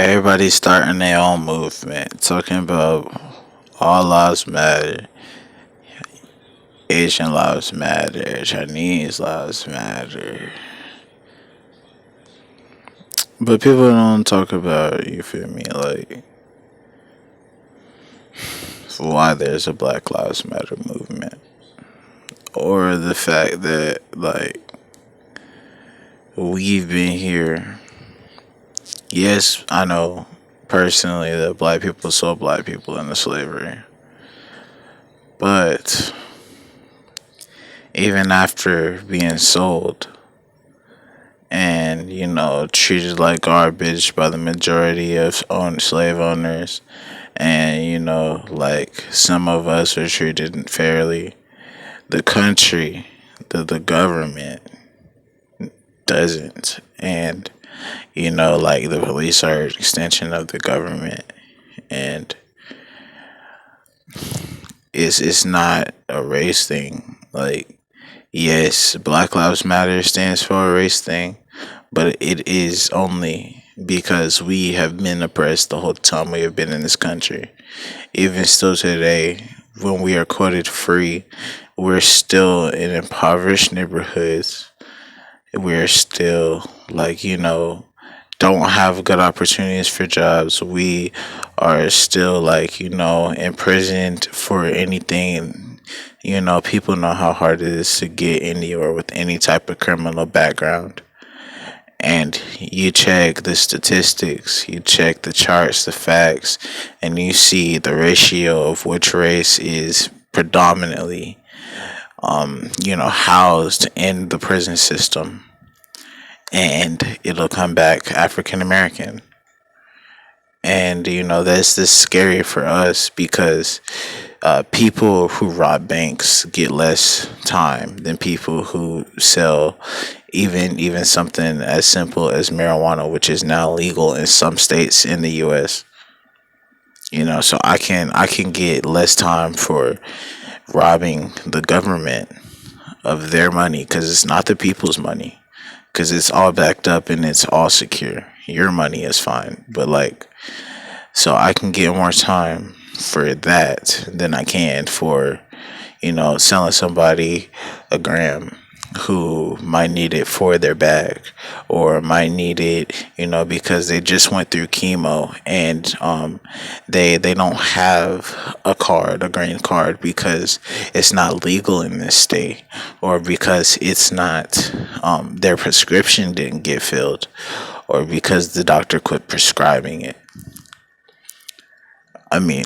Everybody's starting their own movement, talking about all lives matter, Asian lives matter, Chinese lives matter. But people don't talk about, you feel me, like why there's a Black Lives Matter movement. Or the fact that, like, we've been here. Yes, I know personally that black people sold black people into slavery. But even after being sold and, treated like garbage by the majority of slave owners, and, like some of us were treated fairly, the country, the government doesn't. And, like the police are an extension of the government. And it's not a race thing. Like, yes, Black Lives Matter stands for a race thing, but it is only because we have been oppressed the whole time we have been in this country. Even still today, when we are quoted free, we're still in impoverished neighborhoods. We're still, like, don't have good opportunities for jobs. We are still, like, imprisoned for anything. People know how hard it is to get anywhere with any type of criminal background. And you check the statistics, you check the charts, the facts, and you see the ratio of which race is predominantly, housed in the prison system. And it'll come back African American. And, that's this scary for us because people who rob banks get less time than people who sell even something as simple as marijuana, which is now legal in some states in the U.S. So I can get less time for robbing the government of their money because it's not the people's money, because it's all backed up and it's all secure. Your money is fine, but, like, so I can get more time for that than I can for, selling somebody a gram who might need it for their bag, or might need it, because they just went through chemo, and they don't have a green card because it's not legal in this state, or because it's not, their prescription didn't get filled, or because the doctor quit prescribing it. I mean,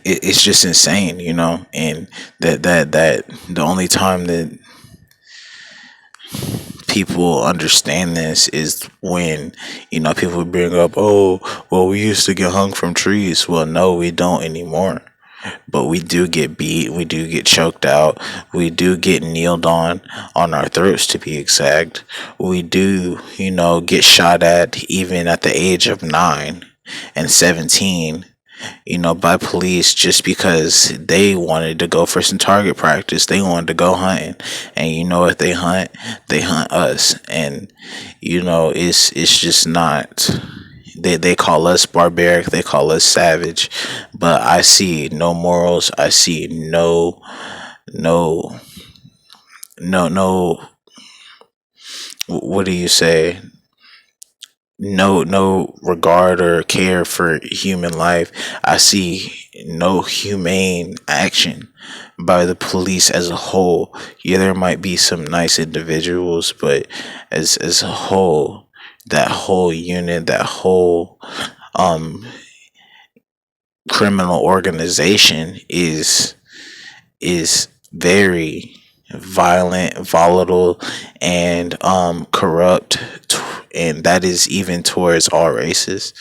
it's just insane, and that the only time that people understand this is when, people bring up, oh, well, we used to get hung from trees. Well, no, we don't anymore. But we do get beat, we do get choked out, we do get kneeled on our throats, to be exact. We do, get shot at even at the age of 9 and 17, by police, just because they wanted to go for some target practice. They wanted to go hunting. And if they hunt us. And, it's just not. They call us barbaric, they call us savage. But I see no morals. I see no, no, what do you say? No regard or care for human life. I see no humane action by the police as a whole. Yeah, there might be some nice individuals, but as a whole, that whole unit, that whole um criminal organization is very violent, volatile, and corrupt, and that is even towards all races.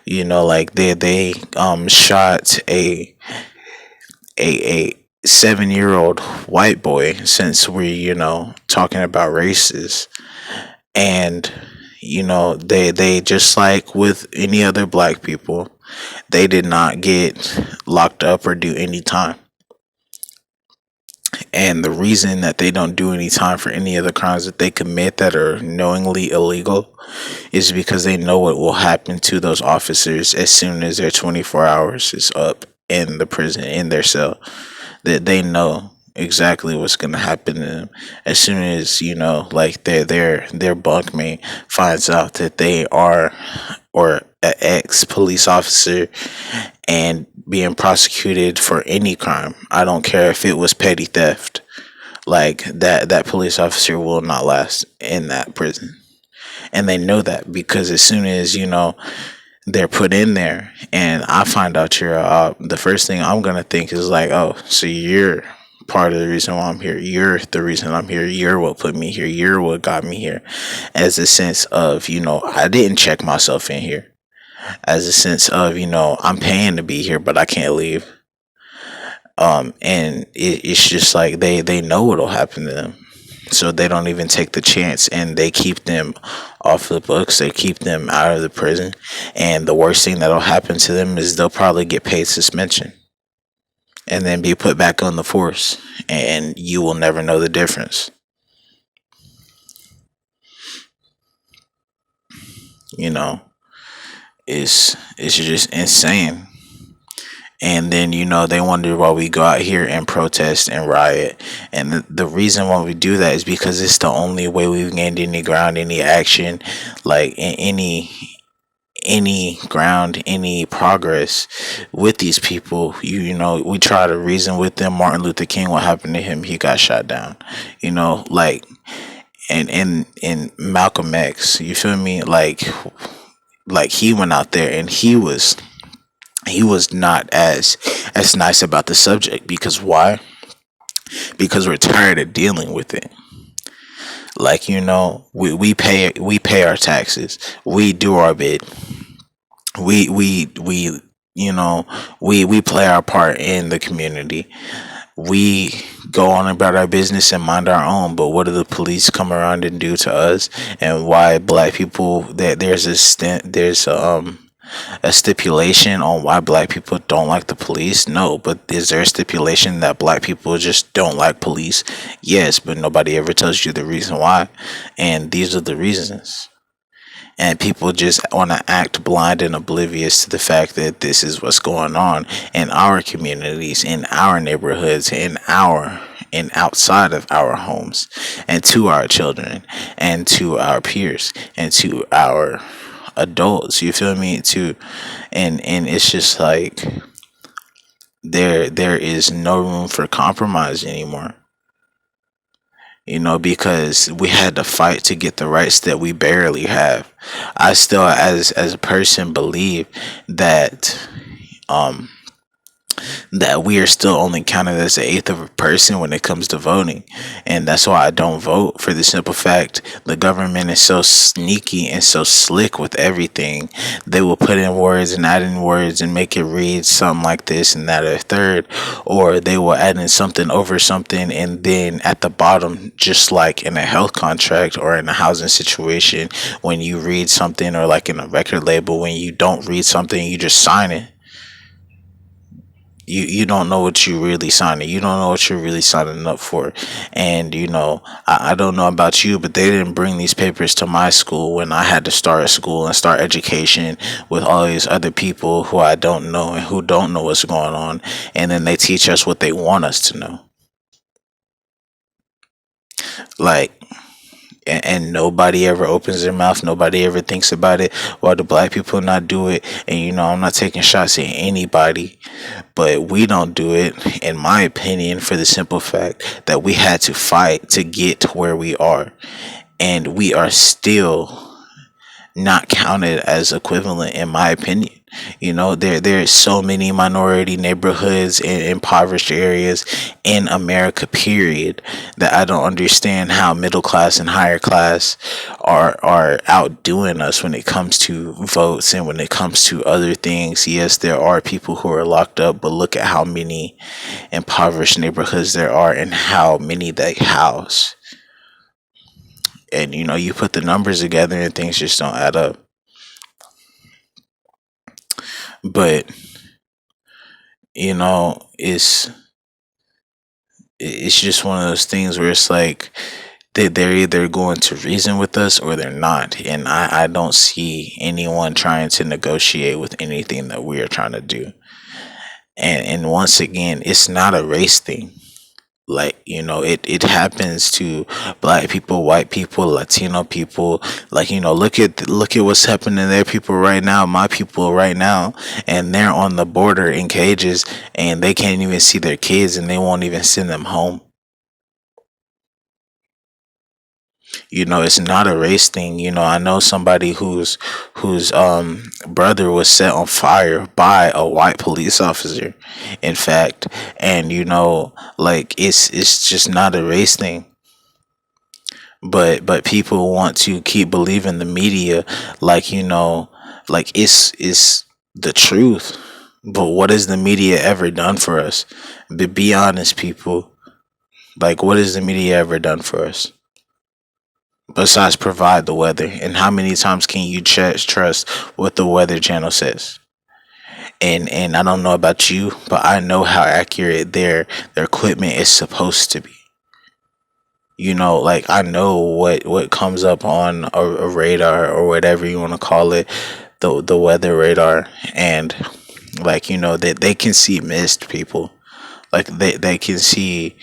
Like they shot a 7-year-old white boy, since we talking about races. And they just like with any other black people, they did not get locked up or do any time. And the reason that they don't do any time for any of the crimes that they commit that are knowingly illegal is because they know what will happen to those officers as soon as their 24 hours is up in the prison, in their cell. That they know exactly what's going to happen to them as soon as, like their bunkmate finds out that they are, or an ex police officer, and being prosecuted for any crime. I don't care if it was petty theft. Like that police officer will not last in that prison. And they know that because as soon as, they're put in there and I find out you're the first thing I'm going to think is like, oh, so you're part of the reason why I'm here. You're the reason I'm here. You're what put me here. You're what got me here. As a sense of, I didn't check myself in here. As a sense of, I'm paying to be here, but I can't leave. And it's just like they know what'll happen to them, so they don't even take the chance, and they keep them off the books. They keep them out of the prison, and the worst thing that'll happen to them is they'll probably get paid suspension and then be put back on the force, and you will never know the difference. You know, it's just insane. And then, they wonder why we go out here and protest and riot. And the reason why we do that is because it's the only way we've gained any ground, any action, like any ground, any progress with these people. We try to reason with them. Martin Luther King, what happened to him? He got shot down. Like, and in Malcolm X, you feel me? Like he went out there and he was not as nice about the subject. Because why? Because we're tired of dealing with it. Like, we pay our taxes, we do our bit, we we play our part in the community, we go on about our business and mind our own. But what do the police come around and do to us? And why black people, that there's a stipulation on why black people don't like the police? No. But is there a stipulation that black people just don't like police? Yes, but nobody ever tells you the reason why. And these are the reasons. And people just want to act blind and oblivious to the fact that this is what's going on in our communities, in our neighborhoods, and outside of our homes, and to our children, and to our peers, and to our adults. You feel me? To and it's just like there is no room for compromise anymore. Because we had to fight to get the rights that we barely have. I still, as a person, believe that um that we are still only counted as an eighth of a person when it comes to voting. And that's why I don't vote, for the simple fact the government is so sneaky and so slick with everything. They will put in words and add in words and make it read something like this and that or third, or they will add in something over something, and then at the bottom, just like in a health contract or in a housing situation, when you read something, or like in a record label, when you don't read something, you just sign it. You don't know what you really signing. You don't know what you're really signing up for. And I don't know about you, but they didn't bring these papers to my school when I had to start school and start education with all these other people who I don't know and who don't know what's going on. And then they teach us what they want us to know. Like, and nobody ever opens their mouth. Nobody ever thinks about it. Why do black people not do it? And I'm not taking shots at anybody, but we don't do it, in my opinion, for the simple fact that we had to fight to get to where we are, and we are still not counted as equivalent, in my opinion. There's so many minority neighborhoods and impoverished areas in America, period, that I don't understand how middle class and higher class are outdoing us when it comes to votes and when it comes to other things. Yes, there are people who are locked up, but look at how many impoverished neighborhoods there are and how many they house. And you put the numbers together and things just don't add up. But it's it's just one of those things where it's like they're either going to reason with us or they're not. And I don't see anyone trying to negotiate with anything that we are trying to do. And once again, it's not a race thing. Like, it happens to black people, white people, Latino people. Like, look at what's happening to their people right now, my people right now, and they're on the border in cages, and they can't even see their kids, and they won't even send them home. It's not a race thing. I know somebody whose brother was set on fire by a white police officer, in fact. And like, it's just not a race thing. But people want to keep believing the media, like, like it's the truth. But what has the media ever done for us? Be honest, people. Like, what has the media ever done for us besides provide the weather? And how many times can you trust what the Weather Channel says? And I don't know about you, but I know how accurate their equipment is supposed to be. Like, I know what comes up on a radar, or whatever you want to call it, the weather radar. And, like, they can see mist, people. Like, they can see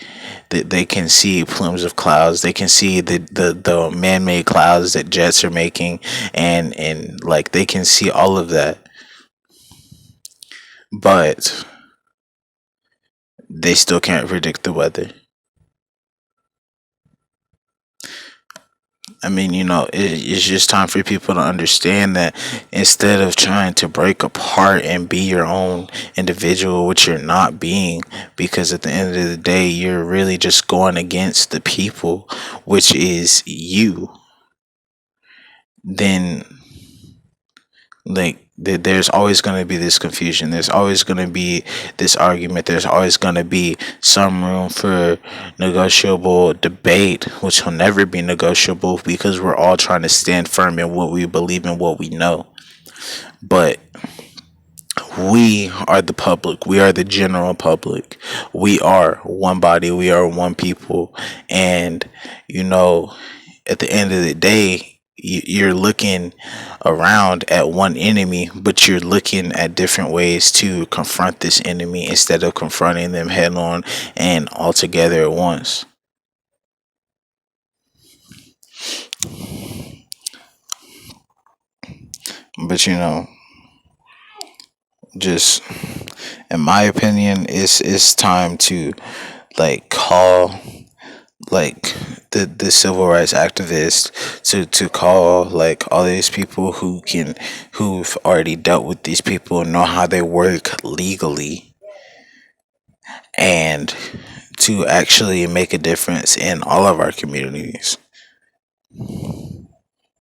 that they can see plumes of clouds. They can see the man-made clouds that jets are making. And like, they can see all of that, but they still can't predict the weather. I mean, it's just time for people to understand that, instead of trying to break apart and be your own individual, which you're not being, because at the end of the day, you're really just going against the people, which is you. Then, like, there's always going to be this confusion. There's always going to be this argument. There's always going to be some room for negotiable debate, which will never be negotiable, because we're all trying to stand firm in what we believe in, what we know. But we are the public. We are the general public. We are one body. We are one people. And, at the end of the day, you're looking around at one enemy, but you're looking at different ways to confront this enemy, instead of confronting them head on and all together at once. But, just in my opinion, it's time to, like, call, like, the civil rights activists, to call, like, all these people who've already dealt with these people, know how they work legally, and to actually make a difference in all of our communities.